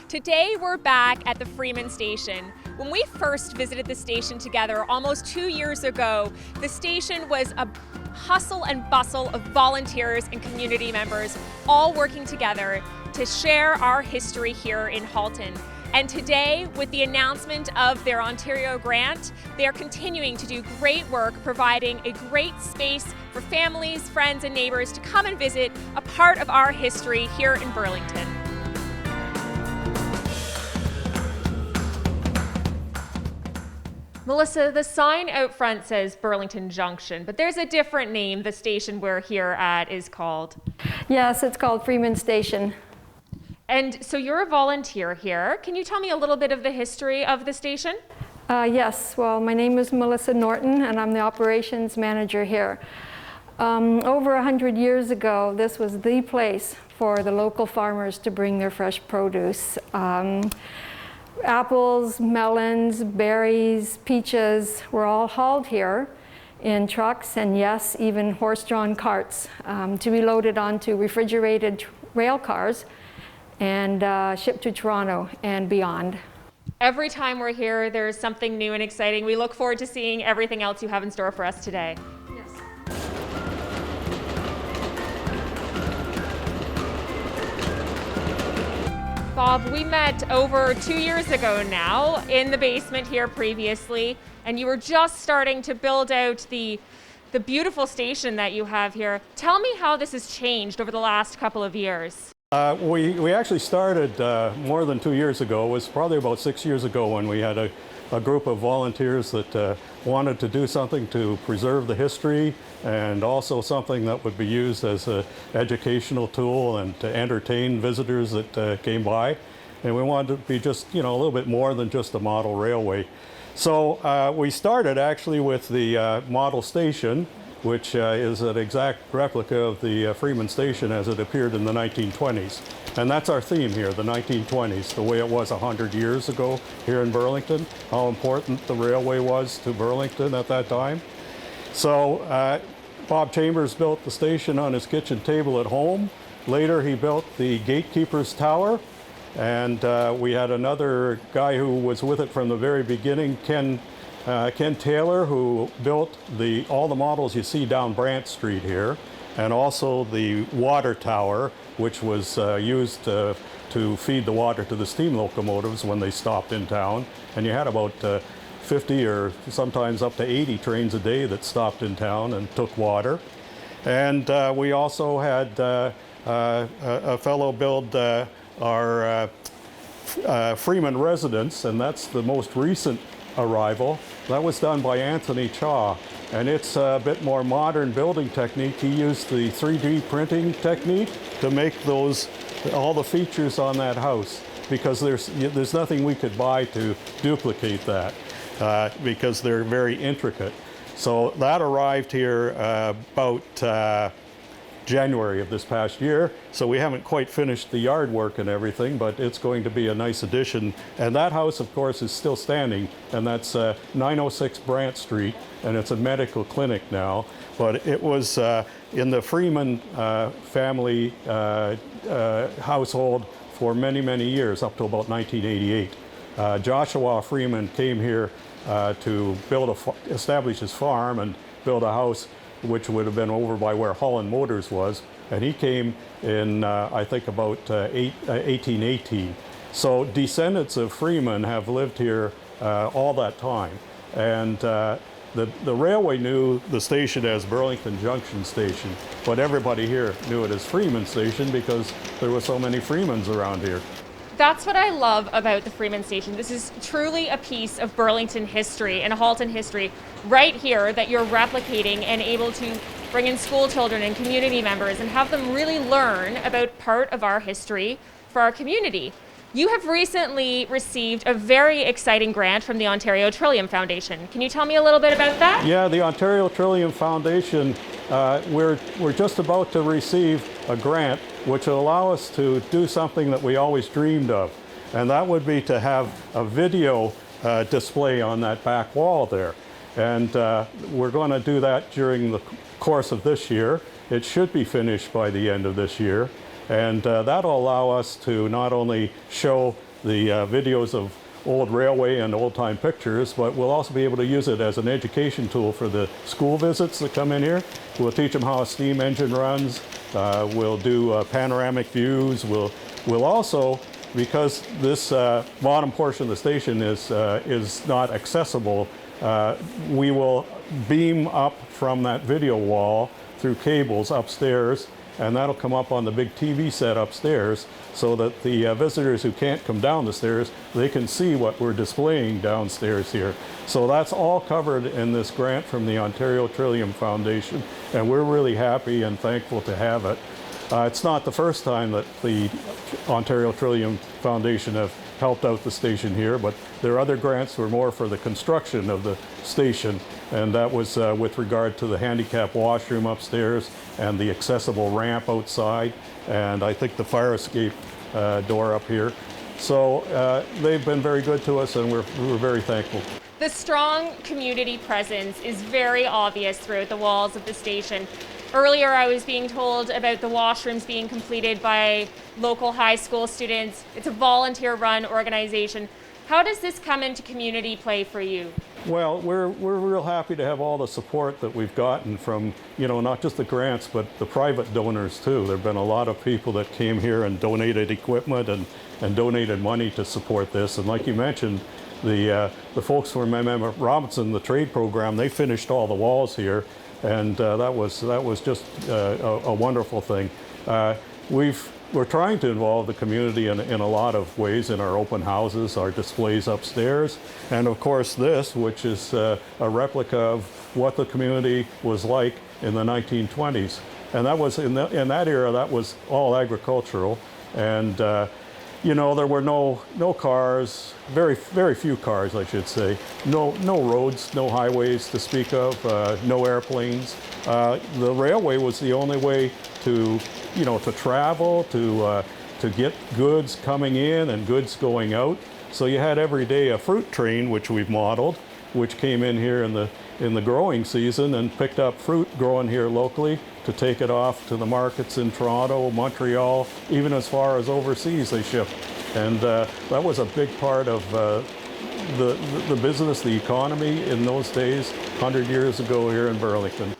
Today we're back at the Freeman Station. When we first visited the station together almost 2 years ago, the station was a hustle and bustle of volunteers and community members all working together to share our history here in Halton. And today, with the announcement of their Ontario grant, they are continuing to do great work, providing a great space for families, friends, and neighbors to come and visit a part of our history here in Burlington. Melissa, the sign out front says Burlington Junction, but there's a different name the station we're here at is called. Yes, it's called Freeman Station. And so you're a volunteer here. Can you tell me a little bit of the history of the station? Yes, well, my name is Melissa Norton, and I'm the operations manager here. Over 100 years ago, this was the place for the local farmers to bring their fresh produce. Apples, melons, berries, peaches were all hauled here in trucks and, yes, even horse-drawn carts to be loaded onto refrigerated rail cars and shipped to Toronto and beyond. Every time we're here, there's something new and exciting. We look forward to seeing everything else you have in store for us today. Yes. Bob, we met over 2 years ago now in the basement here previously, and you were just starting to build out the beautiful station that you have here. Tell me how this has changed over the last couple of years. We actually started more than 2 years ago. It was probably about 6 years ago when we had a group of volunteers that wanted to do something to preserve the history and also something that would be used as an educational tool and to entertain visitors that came by. And we wanted to be just, a little bit more than just a model railway. So we started actually with the model station, which is an exact replica of the Freeman Station as it appeared in the 1920s. And that's our theme here, the 1920s, the way it was 100 years ago here in Burlington, how important the railway was to Burlington at that time. So Bob Chambers built the station on his kitchen table at home. Later he built the gatekeeper's tower, and we had another guy who was with it from the very beginning, Ken Taylor, who built all the models you see down Brant Street here, and also the water tower, which was used to feed the water to the steam locomotives when they stopped in town. And you had about 50 or sometimes up to 80 trains a day that stopped in town and took water. And we also had a fellow build our Freeman residence, and that's the most recent arrival. That was done by Anthony Chaw, and it's a bit more modern building technique. He used the 3D printing technique to make all the features on that house, because there's nothing we could buy to duplicate that because they're very intricate. So that arrived here about January of this past year, so we haven't quite finished the yard work and everything, but it's going to be a nice addition. And that house, of course, is still standing, and that's 906 Brant Street, and it's a medical clinic now. But it was in the Freeman family household for many, many years, up to about 1988. Joshua Freeman came here to establish his farm and build a house which would have been over by where Holland Motors was, and he came in, I think, about 1818. So descendants of Freeman have lived here all that time, and the railway knew the station as Burlington Junction Station, but everybody here knew it as Freeman Station because there were so many Freemans around here. That's what I love about the Freeman Station. This is truly a piece of Burlington history and Halton history right here that you're replicating and able to bring in school children and community members and have them really learn about part of our history for our community. You have recently received a very exciting grant from the Ontario Trillium Foundation. Can you tell me a little bit about that? Yeah, the Ontario Trillium Foundation, we're just about to receive a grant which will allow us to do something that we always dreamed of, and that would be to have a video display on that back wall there. And we're going to do that during the course of this year. It should be finished by the end of this year. And that'll allow us to not only show videos of old railway and old-time pictures, but we'll also be able to use it as an education tool for the school visits that come in here. We'll teach them how a steam engine runs. We'll do panoramic views. We'll also, because this bottom portion of the station is not accessible, we will beam up from that video wall through cables upstairs, and that'll come up on the big TV set upstairs so that the visitors who can't come down the stairs, they can see what we're displaying downstairs here. So that's all covered in this grant from the Ontario Trillium Foundation, and we're really happy and thankful to have it. It's not the first time that the Ontario Trillium Foundation have helped out the station here, but their other grants were more for the construction of the station, and that was with regard to the handicap washroom upstairs and the accessible ramp outside, and I think the fire escape door up here. So they've been very good to us, and we're very thankful. The strong community presence is very obvious throughout the walls of the station. Earlier, I was being told about the washrooms being completed by local high school students. It's a volunteer-run organization. How does this come into community play for you? Well, we're real happy to have all the support that we've gotten from, not just the grants, but the private donors too. There have been a lot of people that came here and donated equipment and donated money to support this. And like you mentioned, the folks from MM Robinson, the trade program, they finished all the walls here. And that was just a wonderful thing. We're trying to involve the community in a lot of ways in our open houses, our displays upstairs, and of course this, which is a replica of what the community was like in the 1920s. And that was in that era, that was all agricultural, and there were no cars, very few cars, I should say. No roads, no highways to speak of, no airplanes. The railway was the only way to travel, to get goods coming in and goods going out. So you had every day a fruit train, which we've modeled, which came in here in the growing season and picked up fruit growing here locally to take it off to the markets in Toronto, Montreal, even as far as overseas they shipped. And that was a big part of the business, the economy in those days, 100 years ago here in Burlington.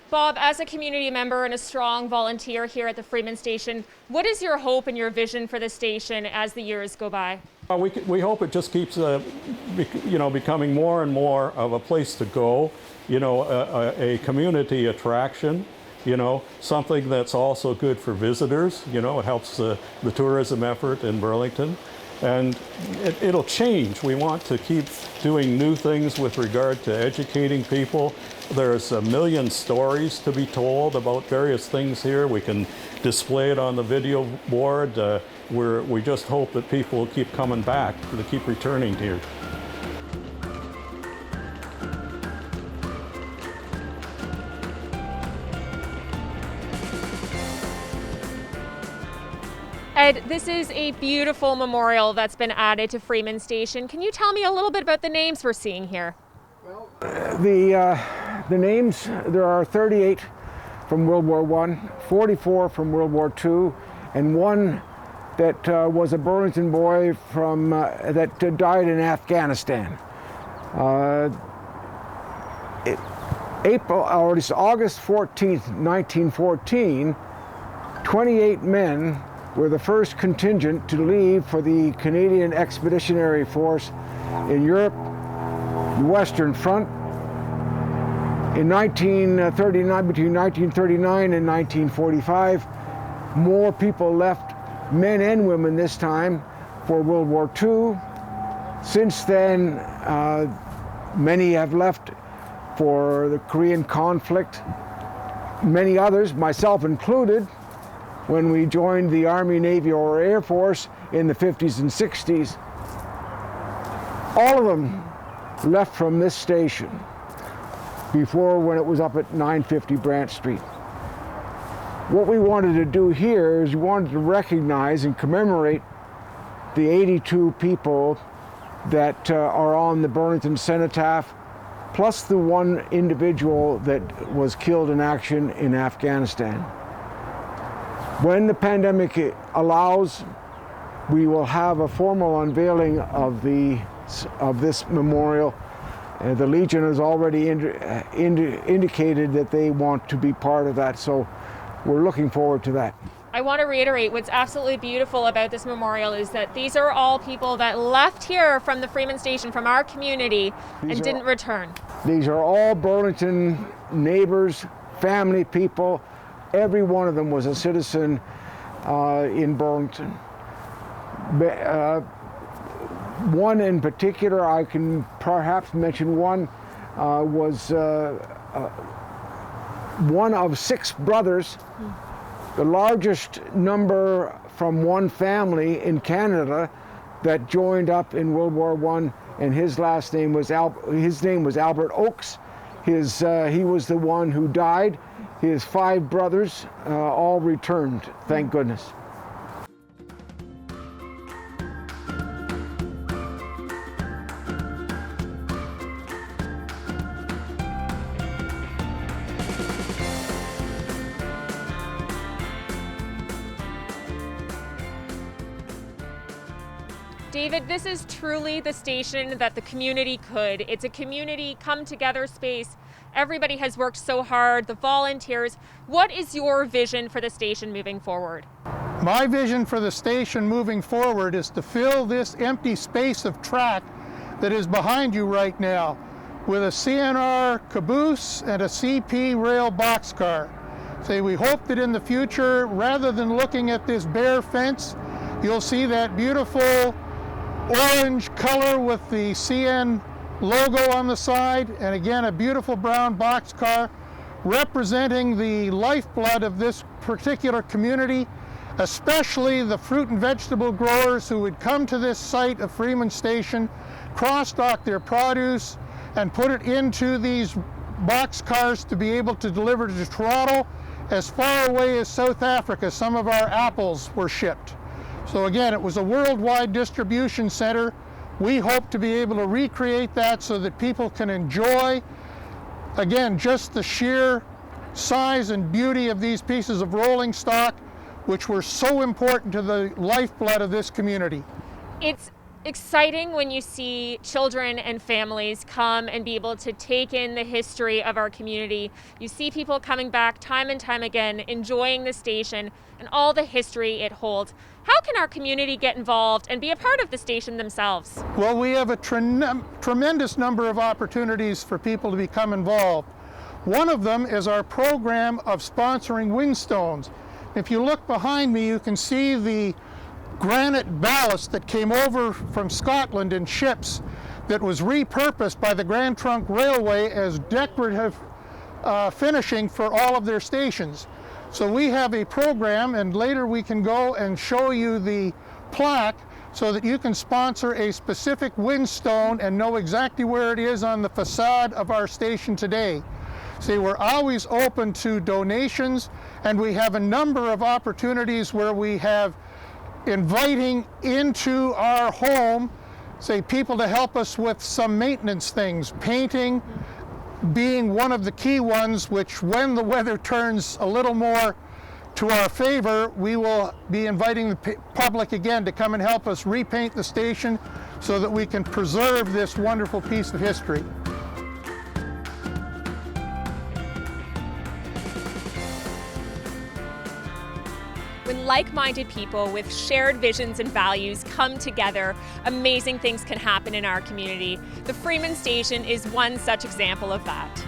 Bob, as a community member and a strong volunteer here at the Freeman Station, what is your hope and your vision for the station as the years go by? We hope it just keeps becoming more and more of a place to go, a community attraction, something that's also good for visitors. It helps the tourism effort in Burlington. And it'll change. We want to keep doing new things with regard to educating people. There's a million stories to be told about various things here. We can display it on the video board. We just hope that people will keep coming back, to keep returning here. Ed, this is a beautiful memorial that's been added to Freeman Station. Can you tell me a little bit about the names we're seeing here? Well, the names, there are 38 from World War I, 44 from World War II, and one that was a Burlington boy that died in Afghanistan. August 14th, 1914, 28 men were the first contingent to leave for the Canadian Expeditionary Force in Europe, the Western Front. In 1939, between 1939 and 1945, more people left, men and women this time, for World War II. Since then, many have left for the Korean conflict. Many others, myself included, when we joined the Army, Navy, or Air Force in the 50s and 60s. All of them left from this station before, when it was up at 950 Brant Street. What we wanted to do here is we wanted to recognize and commemorate the 82 people that are on the Burlington Cenotaph, plus the one individual that was killed in action in Afghanistan. When the pandemic allows, we will have a formal unveiling of this memorial. The Legion has already indicated that they want to be part of that, so we're looking forward to that. I want to reiterate what's absolutely beautiful about this memorial is that these are all people that left here from the Freeman Station, from our community, and didn't return. These are all Burlington neighbors, family people. Every one of them was a citizen in Burlington. One in particular, I can perhaps mention one, was one of 6 brothers, the largest number from one family in Canada that joined up in World War I, and his name was Albert Oakes. He was the one who died. His 5 brothers all returned, thank goodness. David, this is truly the station that the community could. It's a community come together space. Everybody has worked so hard, the volunteers. What is your vision for the station moving forward? My vision for the station moving forward is to fill this empty space of track that is behind you right now with a CNR caboose and a CP rail boxcar. We hope that in the future, rather than looking at this bare fence, you'll see that beautiful orange color with the CN logo on the side, and again a beautiful brown boxcar representing the lifeblood of this particular community, especially the fruit and vegetable growers who would come to this site of Freeman Station, cross-dock their produce and put it into these boxcars to be able to deliver to Toronto, as far away as South Africa. Some of our apples were shipped. So again, it was a worldwide distribution center. We hope to be able to recreate that so that people can enjoy, again, just the sheer size and beauty of these pieces of rolling stock, which were so important to the lifeblood of this community. It's exciting when you see children and families come and be able to take in the history of our community. You see people coming back time and time again, enjoying the station and all the history it holds. How can our community get involved and be a part of the station themselves? Well, we have a tremendous number of opportunities for people to become involved. One of them is our program of sponsoring windstones. If you look behind me, you can see the granite ballast that came over from Scotland in ships that was repurposed by the Grand Trunk Railway as decorative finishing for all of their stations. So we have a program, and later we can go and show you the plaque so that you can sponsor a specific windstone and know exactly where it is on the facade of our station today. See, we're always open to donations, and we have a number of opportunities where we have inviting into our home, say, people to help us with some maintenance things, painting being one of the key ones, which when the weather turns a little more to our favor, we will be inviting the public again to come and help us repaint the station so that we can preserve this wonderful piece of history. When like-minded people with shared visions and values come together, amazing things can happen in our community. The Freeman Station is one such example of that.